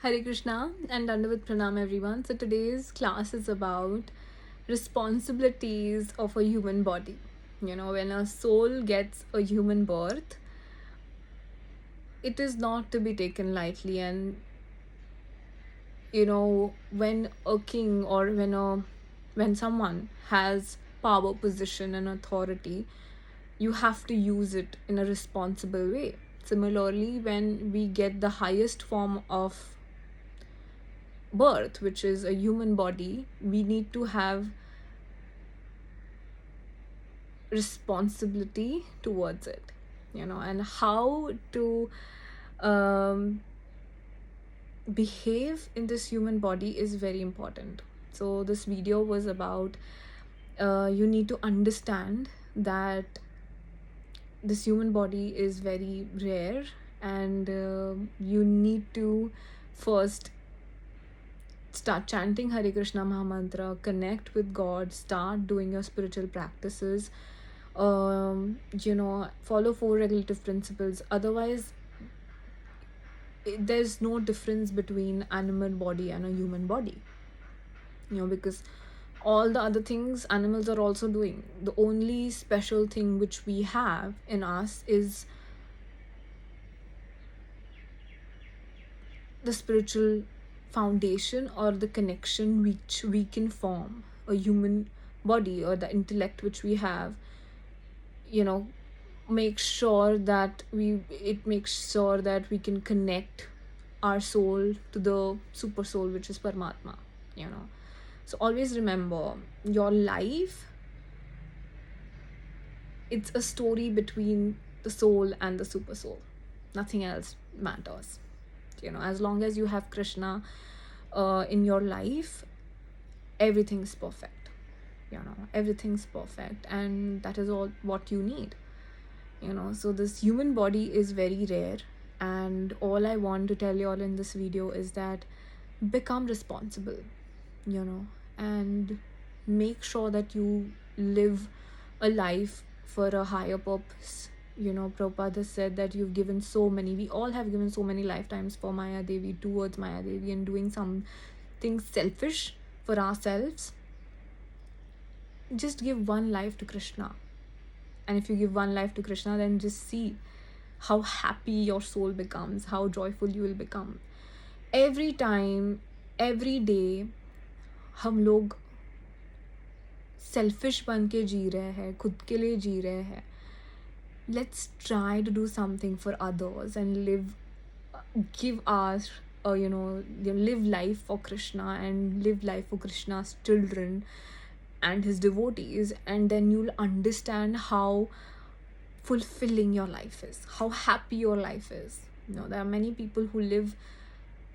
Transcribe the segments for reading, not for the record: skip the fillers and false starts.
Hare Krishna and Dandavat Pranam everyone. So today's class is about responsibilities of a human body. When a soul gets a human birth, it is not to be taken lightly. And when a king or when someone has power, position, and authority, you have to use it in a responsible way. Similarly, when we get the highest form of birth, which is a human body, we need to have responsibility towards it, and how to um, behave in this human body is very important. So this video was about you need to understand that this human body is very rare, and you need to first start chanting Hare Krishna Mahamantra, connect with God, start doing your spiritual practices, follow four regulative principles. Otherwise, there's no difference between animal body and a human body, because all the other things animals are also doing. The only special thing which we have in us is the spiritual foundation or the connection which we can form. A human body or the intellect which we have, makes sure that we can connect our soul to the super soul, which is Paramatma. So always remember, your life, it's a story between the soul and the super soul. Nothing else matters. As long as you have Krishna in your life, everything's perfect. Everything's perfect, and that is all what you need. So this human body is very rare, and all I want to tell you all in this video is that become responsible, and make sure that you live a life for a higher purpose. Prabhupada has said that we all have given so many lifetimes for Maya Devi, towards Maya Devi, and doing something selfish for ourselves. Just give one life to Krishna. And if you give one life to Krishna, then just see how happy your soul becomes, how joyful you will become. Every time, every day, हम लोग selfish बन के जी रहे हैं, खुद के लिए जी रहे हैं. Let's try to do something for others and live life for Krishna and live life for Krishna's children and his devotees, and then you'll understand how fulfilling your life is, how happy your life is. There are many people who live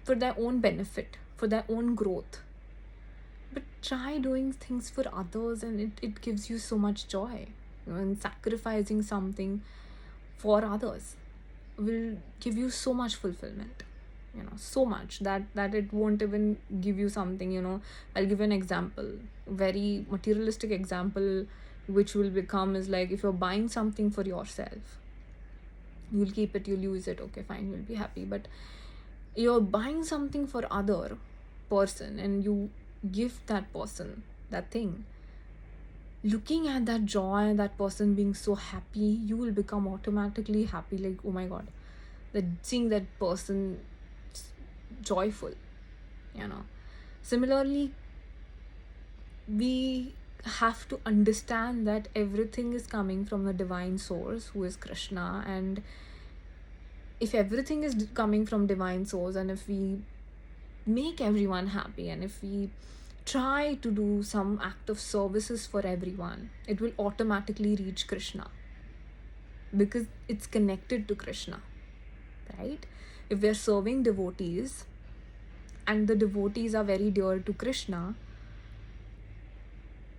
for their own benefit, for their own growth, but try doing things for others, and it gives you so much joy. And sacrificing something for others will give you so much fulfillment, so much that it won't even give you something. I'll give you an example, very materialistic example, which will become is like, if you're buying something for yourself, you'll keep it, you'll use it, okay fine, you'll be happy. But you're buying something for other person and you give that person that thing, looking at that joy, that person being so happy, you will become automatically happy, like, oh my god, that seeing that person joyful. Similarly, we have to understand that everything is coming from the divine source, who is Krishna. And if everything is coming from divine source, and if we make everyone happy, and if we try to do some act of services for everyone, it will automatically reach Krishna, because it's connected to Krishna, right? If we're serving devotees and the devotees are very dear to Krishna,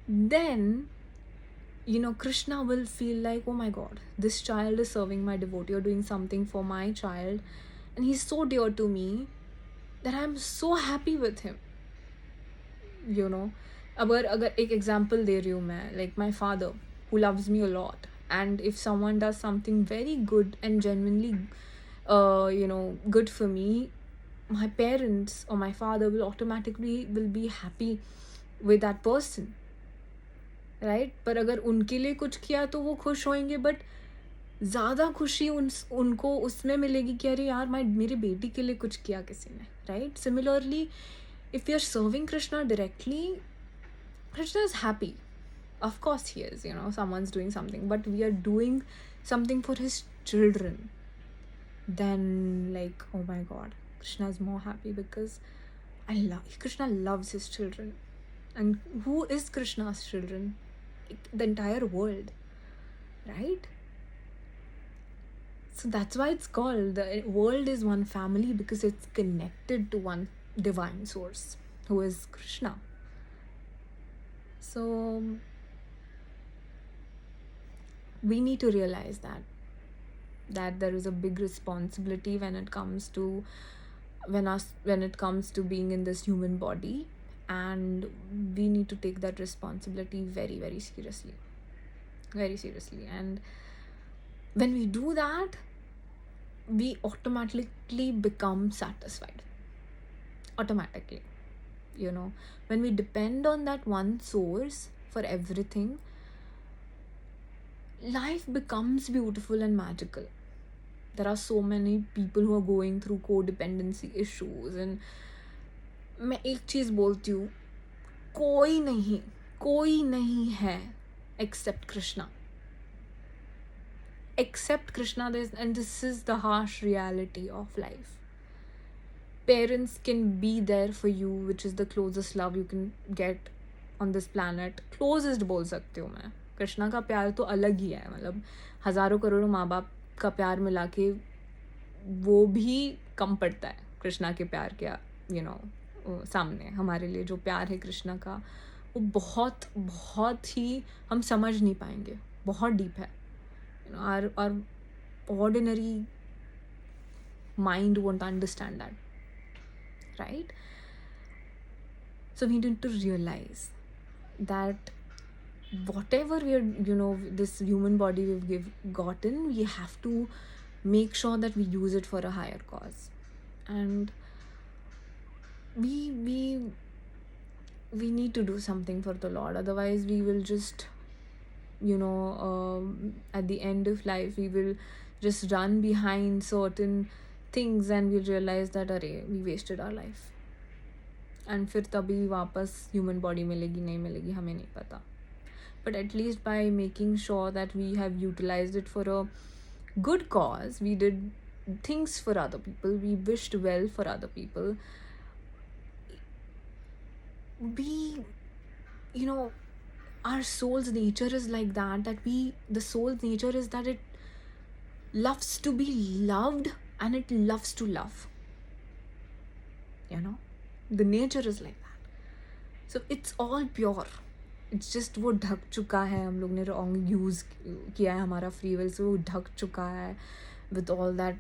then Krishna will feel like, oh my god, this child is serving my devotee or doing something for my child, and he's so dear to me that I'm so happy with him. अगर एक example दे रही हूँ मैं, like my father who loves me a lot, and if someone does something very good and genuinely good for me, my parents or my father will automatically will be happy with that person, right? पर अगर उनके लिए कुछ किया तो वो खुश होंगे, बट ज़्यादा खुशी उनको उसमें मिलेगी कि अरे यार मेरी बेटी के लिए कुछ किया किसी ने, right? Similarly, if you're serving Krishna directly, Krishna is happy. Of course he is, someone's doing something, but we are doing something for his children. Then, like, oh my god, Krishna is more happy because Krishna loves his children. And who is Krishna's children? The entire world, right? So that's why it's called the world is one family, because it's connected to one divine source who is Krishna. So we need to realize that there is a big responsibility when it comes to being in this human body, and we need to take that responsibility very, very seriously, very seriously. And when we do that, we automatically become satisfied, automatically. When we depend on that one source for everything, life becomes beautiful and magical. There are so many people who are going through codependency issues, and मैं एक चीज़ बोलती हूँ, कोई नहीं है except Krishna. Except Krishna, and this is the harsh reality of life. Parents can be there for you, which is the closest love you can get on this planet. Closest बोल सकती हूँ मैं. कृष्णा का प्यार तो अलग ही है, मतलब हज़ारों करोड़ों माँ बाप का प्यार मिला के वो भी कम पड़ता है कृष्णा के प्यार के सामने. हमारे लिए जो प्यार है कृष्णा का, वो बहुत बहुत ही हम समझ नहीं पाएंगे, बहुत डीप है. Our ordinary mind won't understand that, right? So we need to realize that whatever we are, this human body we've gotten, we have to make sure that we use it for a higher cause. And we need to do something for the Lord. Otherwise we will just at the end of life we will just run behind certain things, and we'll realize that we wasted our life. And फिर तभी वापस human body मिलेगी नहीं मिलेगी हमें नहीं पता. But at least by making sure that we have utilized it for a good cause, we did things for other people, we wished well for other people, our soul's nature is like that the soul's nature is that it loves to be loved and it loves to love. The nature is like that. So it's all pure. It's just वो ढक चुका है, हम लोग ने wrong use किया है हमारा free will, so वो ढक चुका है with all that,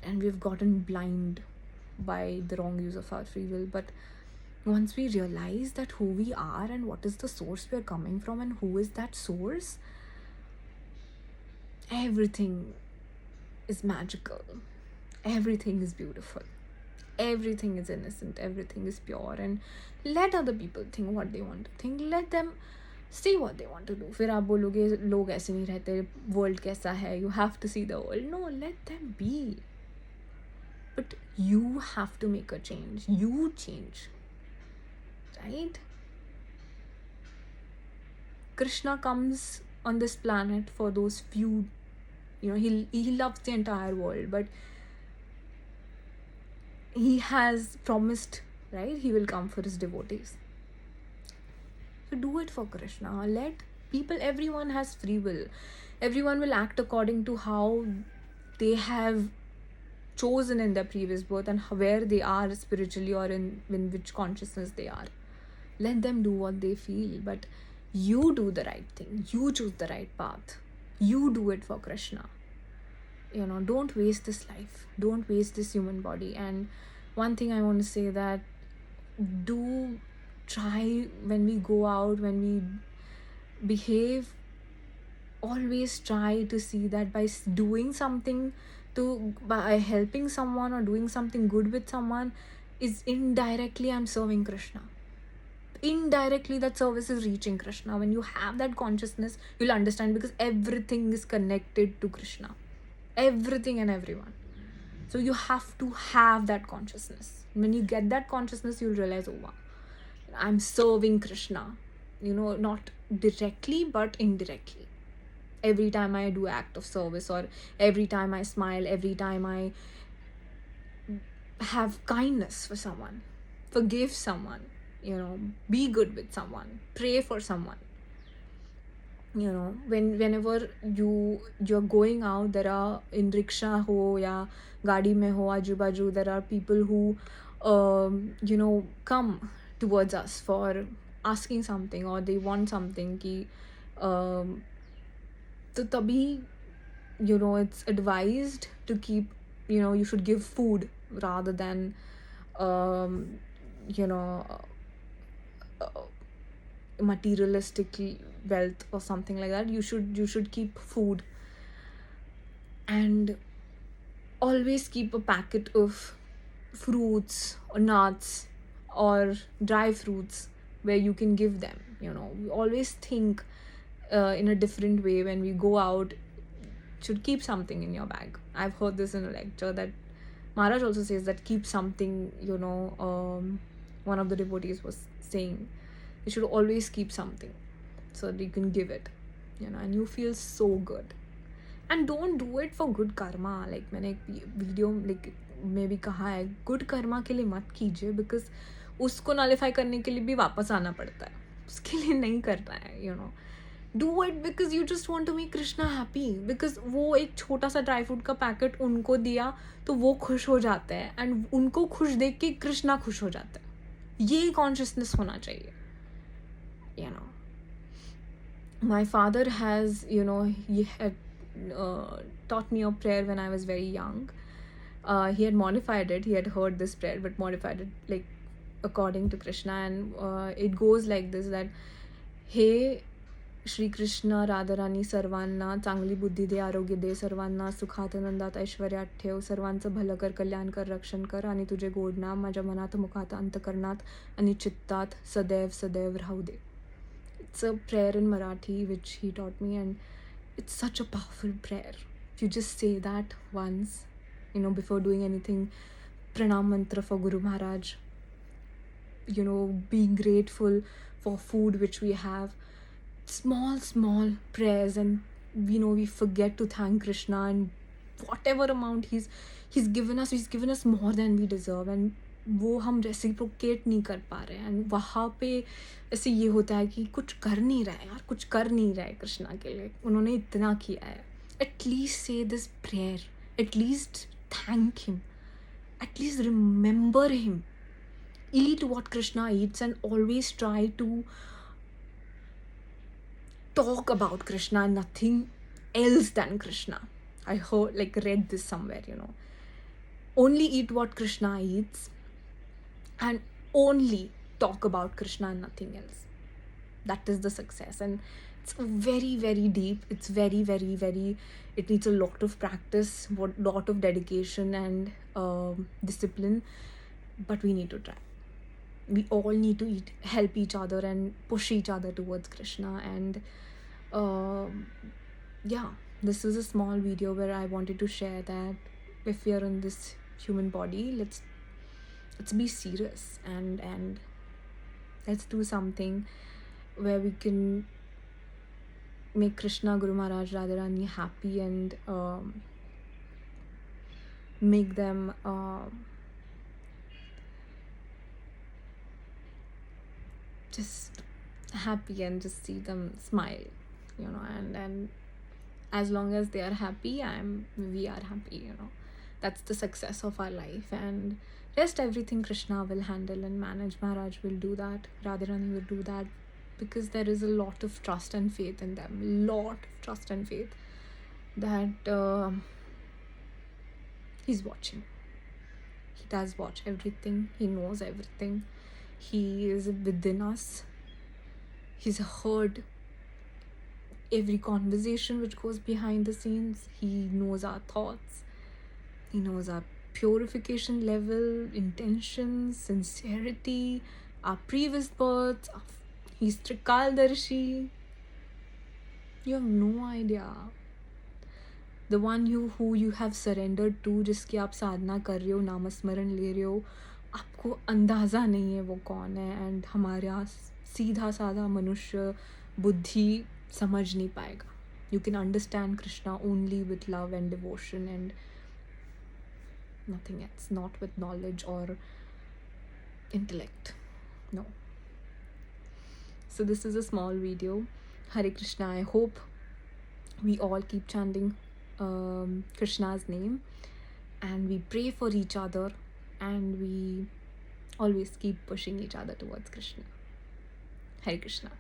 and we've gotten blind by the wrong use of our free will. But once we realize that who we are and what is the source we are coming from and who is that source, everything is magical, everything is beautiful, everything is innocent, everything is pure. And let other people think what they want to think, let them say what they want to do. फिर आप बोलोगे लोग ऐसे नहीं रहते, world कैसा है, you have to see the world. No, let them be. But you have to make a change. You change. Right? Krishna comes on this planet for those few, he loves the entire world, but he has promised, right, he will come for his devotees. So do it for Krishna. Let people, everyone has free will. Everyone will act according to how they have chosen in their previous birth and where they are spiritually, or in which consciousness they are. Let them do what they feel, but you do the right thing. You choose the right path. You do it for Krishna. Don't waste this life. Don't waste this human body. And one thing I want to say, that do try, when we go out, when we behave, always try to see that by doing something So by helping someone or doing something good with someone is indirectly I'm serving Krishna. Indirectly that service is reaching Krishna. When you have that consciousness, you'll understand, because everything is connected to Krishna. Everything and everyone. So you have to have that consciousness. When you get that consciousness, you'll realize, oh wow, I'm serving Krishna. Not directly but indirectly. Every time I do act of service, or every time I smile, every time I have kindness for someone, forgive someone, be good with someone, pray for someone. Whenever you're going out, there are in rickshaw ho ya gaadi mein ho, aju baju, there are people who come towards us for asking something, or they want something ki um, to tabhi it's advised to keep, you should give food rather than um, you know materialistic wealth or something like that. You should keep food, and always keep a packet of fruits or nuts or dry fruits where you can give them. We always think in a different way when we go out. Should keep something in your bag. I've heard this in a lecture that Maharaj also says that keep something. One of the devotees was saying you should always keep something so that you can give it, and you feel so good. And don't do it for good karma. Like मैंने एक video में भी कहा है, good Karma के लिए मत कीजिए, बिकॉज उसको नॉलिफाई करने के लिए भी वापस आना पड़ता है. उसके लिए नहीं करना है. Do it because you just want to make Krishna happy. Because वो एक छोटा सा ड्राई फ्रूट का पैकेट उनको दिया तो वो खुश हो जाते हैं, एंड उनको खुश देख के कृष्णा खुश हो जाता है. ये कॉन्शियसनेस होना चाहिए. My father has, he had taught me a prayer when I was very young. He had modified it. He had heard this prayer but modified it like according to Krishna, and it goes like this, that हे श्री कृष्ण राधाराणी सर्वांना चांगली बुद्धी दे, आरोग्य दे, सर्वांना सुखात आनंदात ऐश्वर्यात ठेव, सर्वांचं भलं कर, कल्याण कर, रक्षण कर, आणि तुझे गोड नाम माझ्या मनात, मुखात, अंतकरणात आणि चित्तात सदैव सदैव राहू दे. It's a prayer in Marathi which he taught me, and it's such a powerful prayer. If you just say that once, before doing anything, pranam mantra for Guru Maharaj, being grateful for food which we have, small prayers, and we forget to thank Krishna, and whatever amount he's given us more than we deserve, and वो हम reciprocate नहीं कर पा रहे हैं. And वहाँ पे ऐसे ये होता है कि कुछ कर नहीं रहा है यार, कुछ कर नहीं रहा है कृष्णा के लिए, उन्होंने इतना किया है. एटलीस्ट से this prayer, at least thank him, at least remember him, eat what Krishna eats, and always try to talk about Krishna and nothing else than Krishna. I read this somewhere, only eat what Krishna eats and only talk about Krishna and nothing else. That is the success. And it's very, very deep. It's very, very, very, it needs a lot of practice, lot of dedication and discipline, but we need to try. We all need to help each other and push each other towards Krishna. And this is a small video where I wanted to share that if we are in this human body, let's be serious, and let's do something where we can make Krishna, Guru Maharaj, Radharani happy, and make them just happy, and just see them smile, and as long as they are happy, we are happy. That's the success of our life, and rest everything Krishna will handle and manage. Maharaj will do that, Radharani will do that, because there is a lot of trust and faith in them, that he's watching. He does watch everything, he knows everything, he is within us, he's heard every conversation which goes behind the scenes, he knows our thoughts, He knows our purification level, intentions, sincerity, our previous births. He's Trikaldarshi. You have no idea. The one who you have surrendered to, जिसकी आप साधना कर रहे हो, नामस्मरण ले रहे हो, आपको अंदाज़ा नहीं है वो कौन है. एंड हमारा सीधा साधा मनुष्य बुद्धि समझ नहीं पाएगा. You can understand Krishna only with love and devotion and nothing else, not with knowledge or intellect. No. So this is a small video. Hare Krishna. I hope we all keep chanting Krishna's name, and we pray for each other, and we always keep pushing each other towards Krishna. Hare Krishna.